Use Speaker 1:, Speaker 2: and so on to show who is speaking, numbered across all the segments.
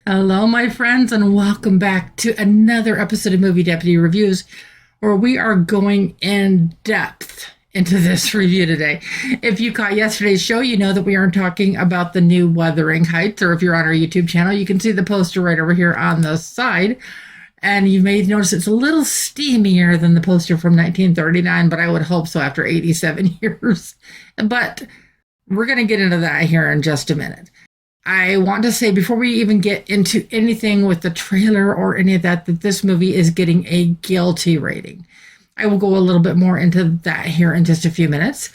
Speaker 1: Hello, my friends, and welcome back to another episode of Movie Deputy Reviews, where we are going in depth into this review today. If you caught yesterday's show, you know that we aren't talking about the new Wuthering Heights, or if you're on our YouTube channel, you can see the poster right over here on the side. And you may notice it's a little steamier than the poster from 1939, but I would hope so after 87 years. But we're going to get into that here in just a minute. I want to say before we even get into anything with the trailer or any of that, that this movie is getting a guilty rating. I will go a little bit more into that here in just a few minutes.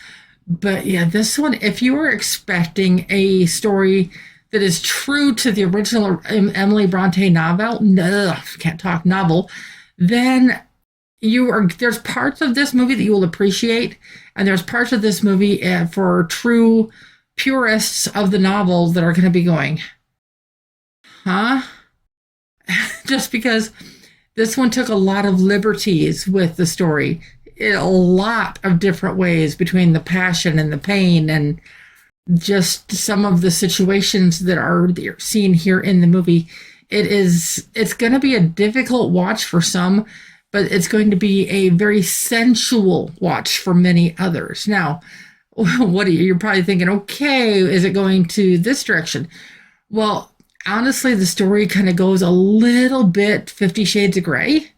Speaker 1: But yeah, this one, if you were expecting a story that is true to the original Emily Bronte novel, then there's parts of this movie that you will appreciate, and there's parts of this movie for true purists of the novel that are going to be going, huh? Just because this one took a lot of liberties with the story in a lot of different ways between the passion and the pain and just some of the situations that are seen here in the movie. It's going to be a difficult watch for some, but it's going to be a very sensual watch for many others. Now, you're probably thinking, okay, is it going to this direction? Well, honestly, the story kind of goes a little bit 50 Shades of Grey,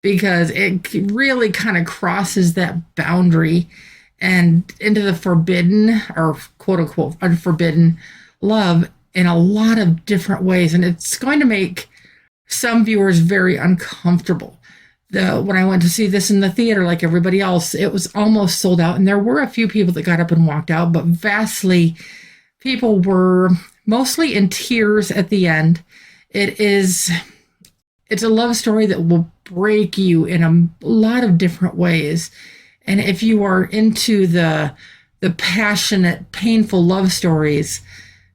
Speaker 1: because it really kind of crosses that boundary and into the forbidden, or quote unquote unforbidden love in a lot of different ways. And it's going to make some viewers very uncomfortable. When I went to see this in the theater, like everybody else, it was almost sold out. And there were a few people that got up and walked out, but vastly, people were mostly in tears at the end. It's a love story that will break you in a lot of different ways. And if you are into the passionate, painful love stories,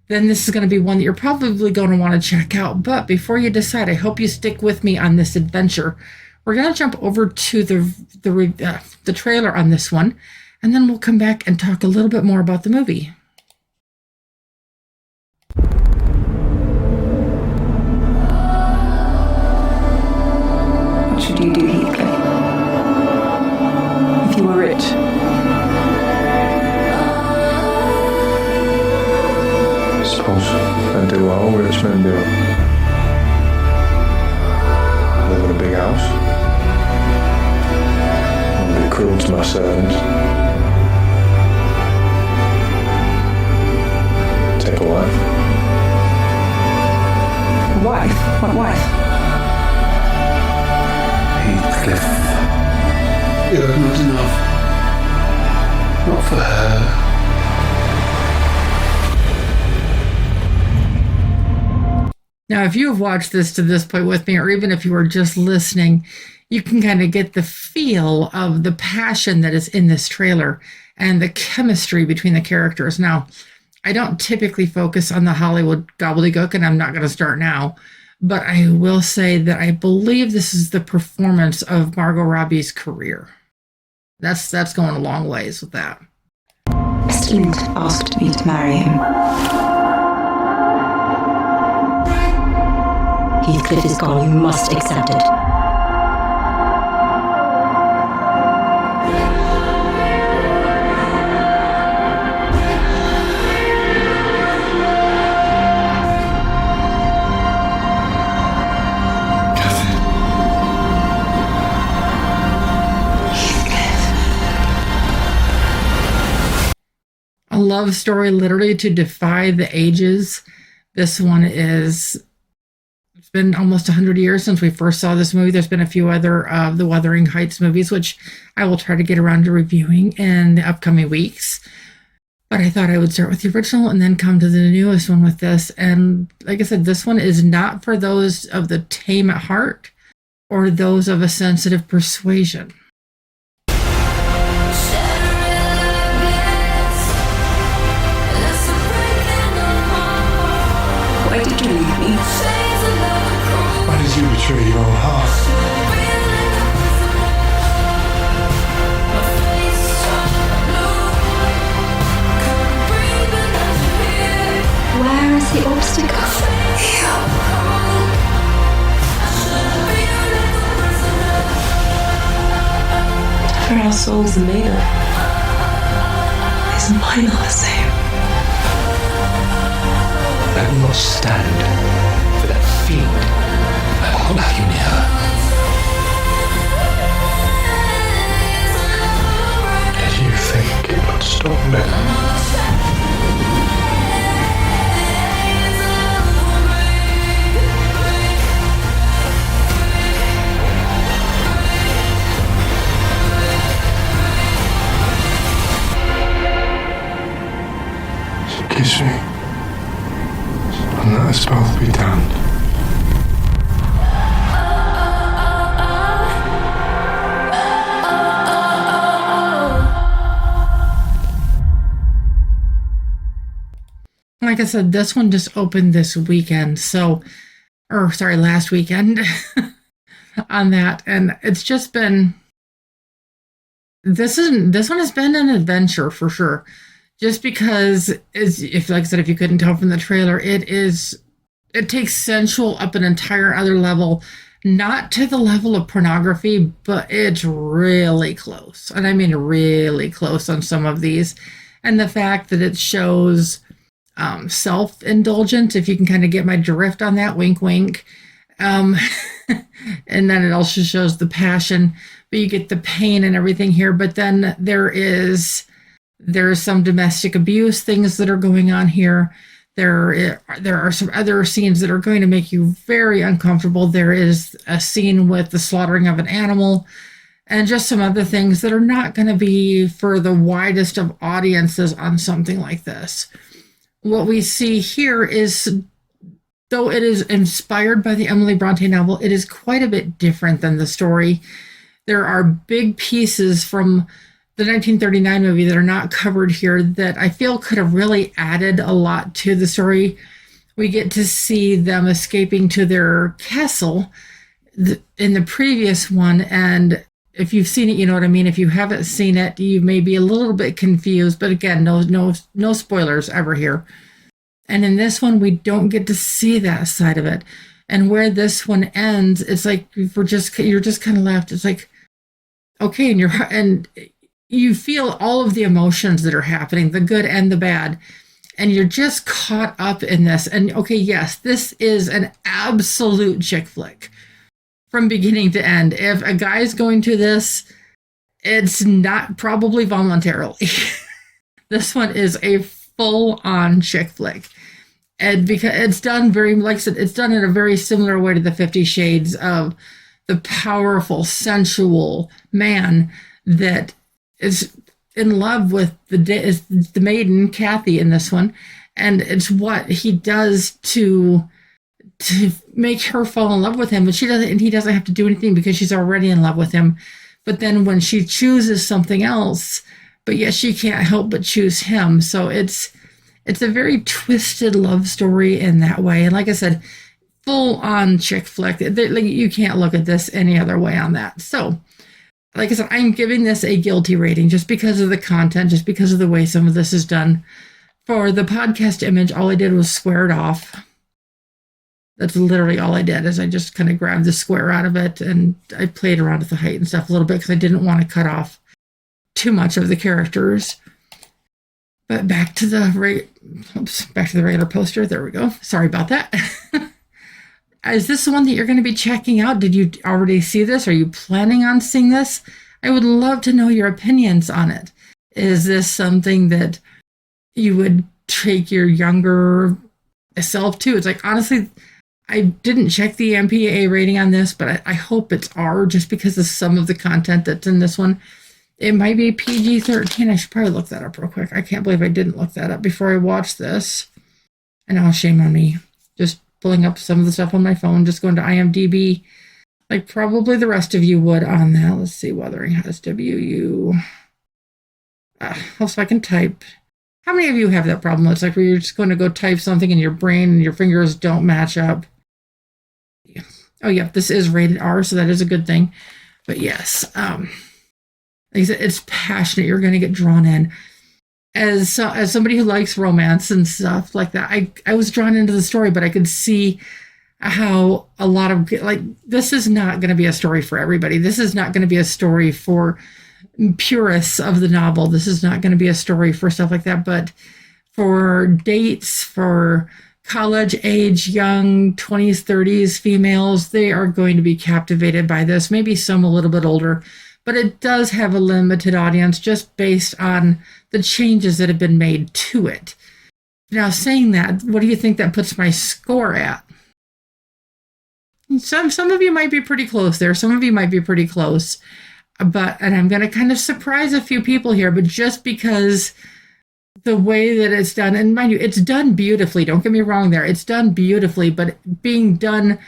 Speaker 1: then this is going to be one that you're probably going to want to check out. But before you decide, I hope you stick with me on this adventure. We're going to jump over to the trailer on this one, and then we'll come back and talk a little bit more about the movie.
Speaker 2: What should you do, Heathcliff? If you were rich?
Speaker 3: I suppose I'd do what all rich men do. Live in a big house. Be cruel to my servants. Take a wife.
Speaker 2: Wife? What wife?
Speaker 3: Heathcliff. You're not enough. Not for her.
Speaker 1: Now, if you have watched this to this point with me, or even if you are just listening, you can kind of get the feel of the passion that is in this trailer and the chemistry between the characters. Now, I don't typically focus on the Hollywood gobbledygook, and I'm not going to start now, but I will say that I believe this is the performance of Margot Robbie's career. That's going a long ways with that.
Speaker 2: Mr. Linton asked me to marry him. Heathcliff is gone. You must accept it.
Speaker 1: A love story literally to defy the ages. This one it's been almost 100 years since we first saw this movie. There's been a few other of the Wuthering Heights movies, which I will try to get around to reviewing in the upcoming weeks. But I thought I would start with the original and then come to the newest one with this. And like I said, this one is not for those of the tame at heart or those of a sensitive persuasion.
Speaker 2: Why did you leave me?
Speaker 3: Why did you betray your own heart?
Speaker 2: Where is the obstacle?
Speaker 4: You
Speaker 2: whatever our souls are made of, is mine not the same?
Speaker 3: I will not stand for that fiend. I will not have you near her. Did you think it would stop me? Kiss me, and let us both be damned.
Speaker 1: Like I said, this one just opened this weekend, last weekend on that, and it's just been. This one has been an adventure for sure. Just because, if like I said, if you couldn't tell from the trailer, it takes sensual up an entire other level, not to the level of pornography, but it's really close. And I mean really close on some of these. And the fact that it shows self-indulgence, if you can kind of get my drift on that, wink, wink. And then it also shows the passion, but you get the pain and everything here. But then there's some domestic abuse things that are going on here. There are some other scenes that are going to make you very uncomfortable. There is a scene with the slaughtering of an animal and just some other things that are not going to be for the widest of audiences on something like this. What we see here is, though it is inspired by the Emily Bronte novel, it is quite a bit different than the story. There are big pieces from the 1939 movie that are not covered here that I feel could have really added a lot to the story. We get to see them escaping to their castle in the previous one, and if you've seen it, you know what I mean. If you haven't seen it, you may be a little bit confused, but again, no spoilers ever here. And in this one, we don't get to see that side of it. And where this one ends, it's like you're just kind of left. It's like, okay, and you feel all of the emotions that are happening, the good and the bad, and you're just caught up in this. And okay, yes, this is an absolute chick flick from beginning to end. If a guy's going to this, it's not probably voluntarily. This one is a full-on chick flick. And because it's done like I said, it's done in a very similar way to the 50 Shades of the powerful, sensual man that is in love with the maiden Cathy in this one, and it's what he does to make her fall in love with him, but he doesn't have to do anything because she's already in love with him. But then when she chooses something else, but yet she can't help but choose him. So it's a very twisted love story in that way. And like I said, full on chick flick. You can't look at this any other way on that. So like I said, I'm giving this a guilty rating just because of the content, just because of the way some of this is done. For the podcast image, all I did was square it off. That's literally all I did, is I just kind of grabbed the square out of it, and I played around with the height and stuff a little bit because I didn't want to cut off too much of the characters. But back to the regular poster. There we go. Sorry about that. Is this the one that you're going to be checking out? Did you already see this? Are you planning on seeing this? I would love to know your opinions on it. Is this something that you would take your younger self to? It's like, honestly, I didn't check the MPAA rating on this, but I hope it's R just because of some of the content that's in this one. It might be PG-13. I should probably look that up real quick. I can't believe I didn't look that up before I watched this. And now shame on me. Just pulling up some of the stuff on my phone, just going to IMDb, like probably the rest of you would on that. Let's see, Wuthering has WU. Also, I can type. How many of you have that problem? It's like where you're just going to go type something in your brain and your fingers don't match up. Oh, yeah, this is rated R, so that is a good thing. But yes, like I said, it's passionate. You're going to get drawn in. As somebody who likes romance and stuff like that, I was drawn into the story, but I could see how a lot of, like, this is not going to be a story for everybody. This is not going to be a story for purists of the novel, this is not going to be a story for stuff like that, but for dates, for college age, young 20s, 30s females, they are going to be captivated by this. Maybe some a little bit older, but it does have a limited audience just based on the changes that have been made to it. Now, saying that, what do you think that puts my score at? Some of you might be pretty close there. Some of you might be pretty close. And I'm going to kind of surprise a few people here, but just because the way that it's done, and mind you, it's done beautifully. Don't get me wrong there. It's done beautifully, but being done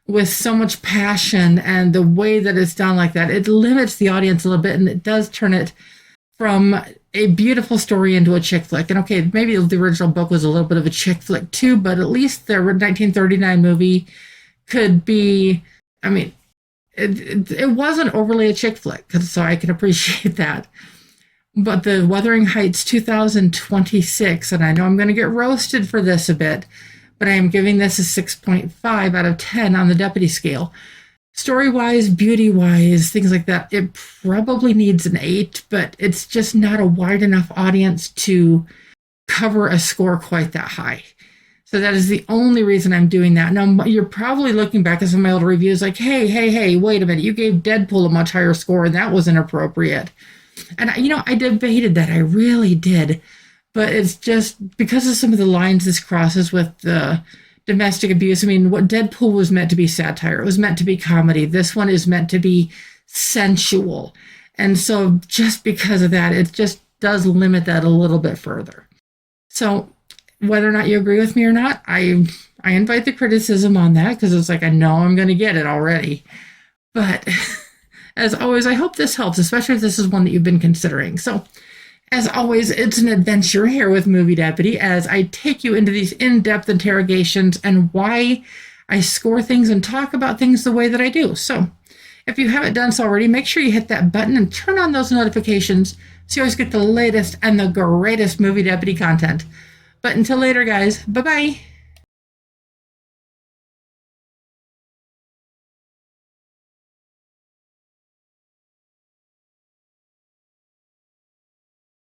Speaker 1: with so much passion and the way that it's done like that, it limits the audience a little bit, and it does turn it from a beautiful story into a chick flick. And okay, maybe the original book was a little bit of a chick flick too, but at least the 1939 movie could be, I mean, it wasn't overly a chick flick, so I can appreciate that. But the Wuthering Heights 2026, and I know I'm going to get roasted for this a bit, but I am giving this a 6.5 out of 10 on the deputy scale. Story-wise, beauty-wise, things like that, it probably needs an 8, but it's just not a wide enough audience to cover a score quite that high. So that is the only reason I'm doing that. Now, you're probably looking back at some of my old reviews like, hey, wait a minute, you gave Deadpool a much higher score, and that was inappropriate. And, I debated that. I really did. But it's just because of some of the lines this crosses with the domestic abuse. I mean, what Deadpool was meant to be satire. It was meant to be comedy. This one is meant to be sensual. And so just because of that, it just does limit that a little bit further. So whether or not you agree with me or not, I invite the criticism on that, because it's like, I know I'm going to get it already. But as always, I hope this helps, especially if this is one that you've been considering. So as always, it's an adventure here with Movie Deputy as I take you into these in-depth interrogations and why I score things and talk about things the way that I do. So if you haven't done so already, make sure you hit that button and turn on those notifications so you always get the latest and the greatest Movie Deputy content. But until later, guys, bye-bye.